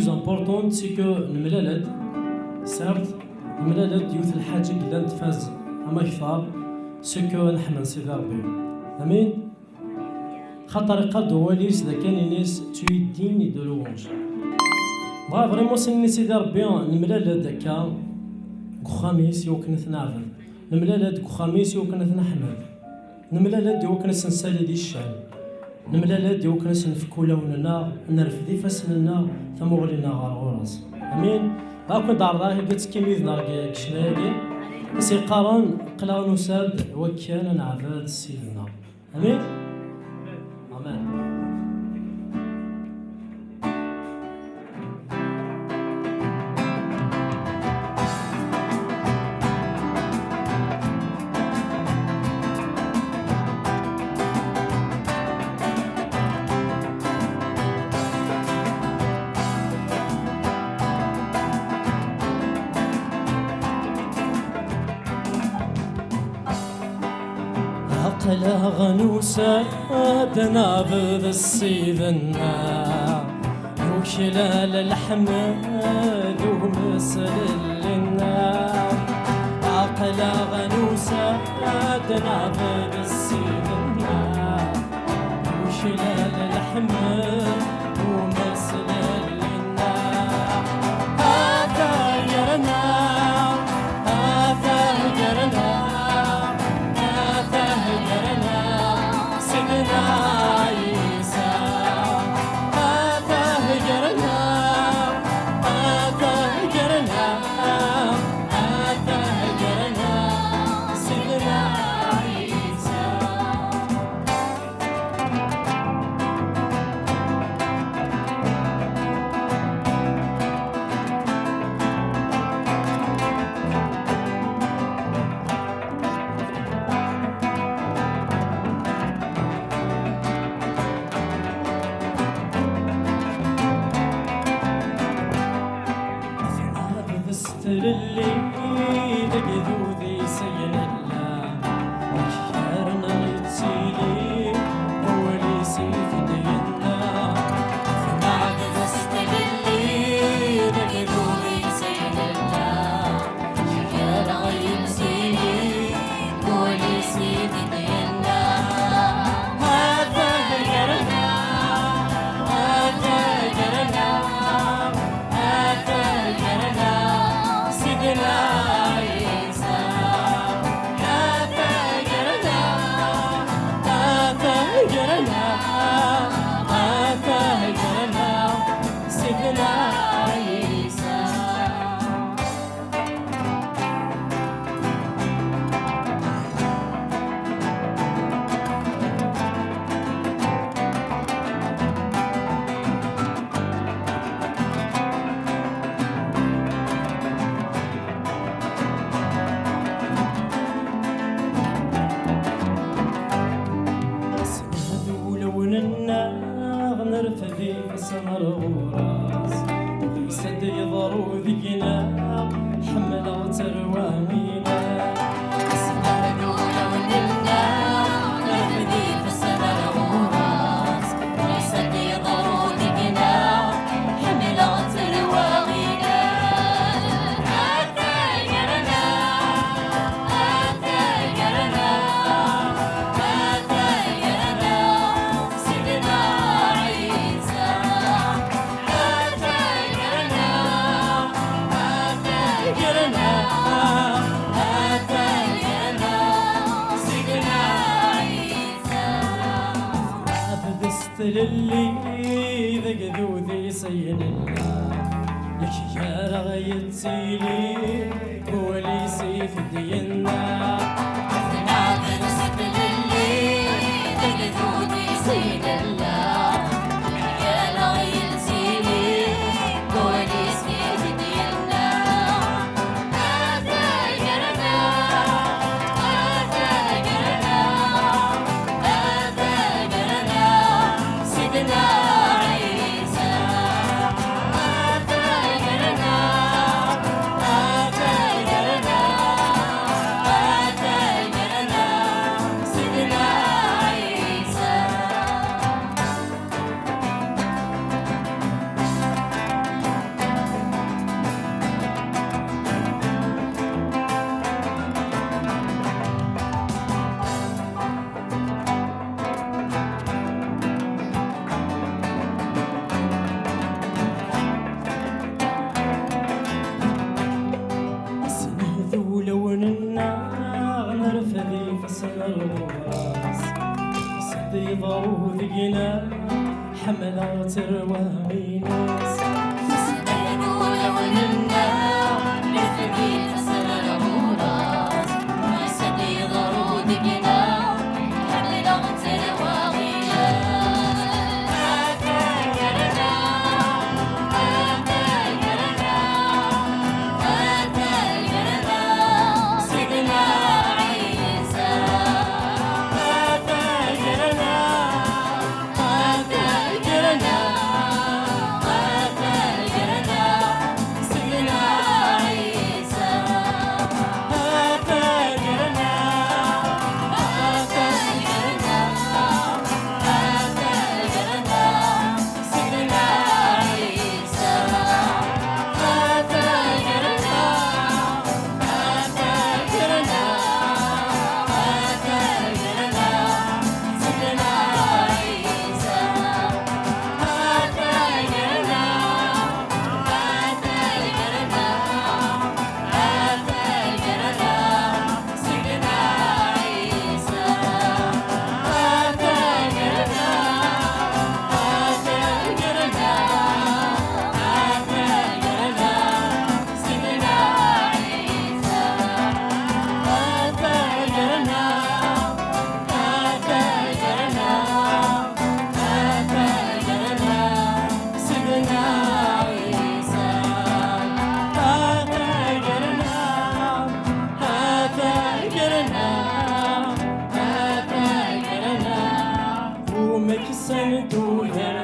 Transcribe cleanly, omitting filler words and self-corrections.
plus importante, c'est que الملالد certes الملالد يوث الحاجة اللي نتفاز أما كثار سكو نحن نسيد ربي امين خاطر يقاد واليس اذا كان الناس تيدين دو لوانج بغا فريمون سني سيدي ربي الملالد هكا خميس يوكن ثنعفن الملالد خميس يوكن ثنحمد الملالد يوكن سنسالي دي الشعب الملالد يوكن سنفكو لوننا نرفدي فسننا ثمغلنا غرغوراس امين باكون دار راهي بتكيميذنا كشنايا سي قارن قلا نساد وكان نعباد سيدنا امين امين قلا غنوسة تنابض السيدنا وكلال الحمد ومثل لنا قلا غنوسة تنابض السيدنا وكلال الحمد ومثل لنا هذا يرنا هذا يرنا اللي دقذوذي سين الله وكيارنا يتسيلي ولي سيف دينا فمعد ذست اللي دقذوذي سين الله وكيارنا يتسيلي ولي سيف دينا هذا هجرنا هذا هجرنا هذا هجرنا سيدنا عيسى هذا هجرنا هذا هجرنا هذا هجرنا سيدنا عيسى نرفدي في السمر غراس يسد يضرو ذينا حمل وتروامينا السمر دولة ونلنا نرفدي في السمر غراس يسد يضرو ذينا حمل وتروامينا هذا يرنا هذا يرنا هذا يرنا سيدنا للي ذقذوذي سين الله لك يا رغيت سيلي هو لي سيف دينا أثناء بنسب للي ذقذوذي سين الله لك يا رغيت سيلي هو لي سيف دينا هذا يرنا هذا يرنا هذا يرنا سيدنا عيسى هذا يرنا هذا يرنا راس صدي ضرو ذقنا حملة تروى ميناس نقول وننا لثقي تسلل راس ما صدي ضرو ذقنا حملة تروى ومك سندو يا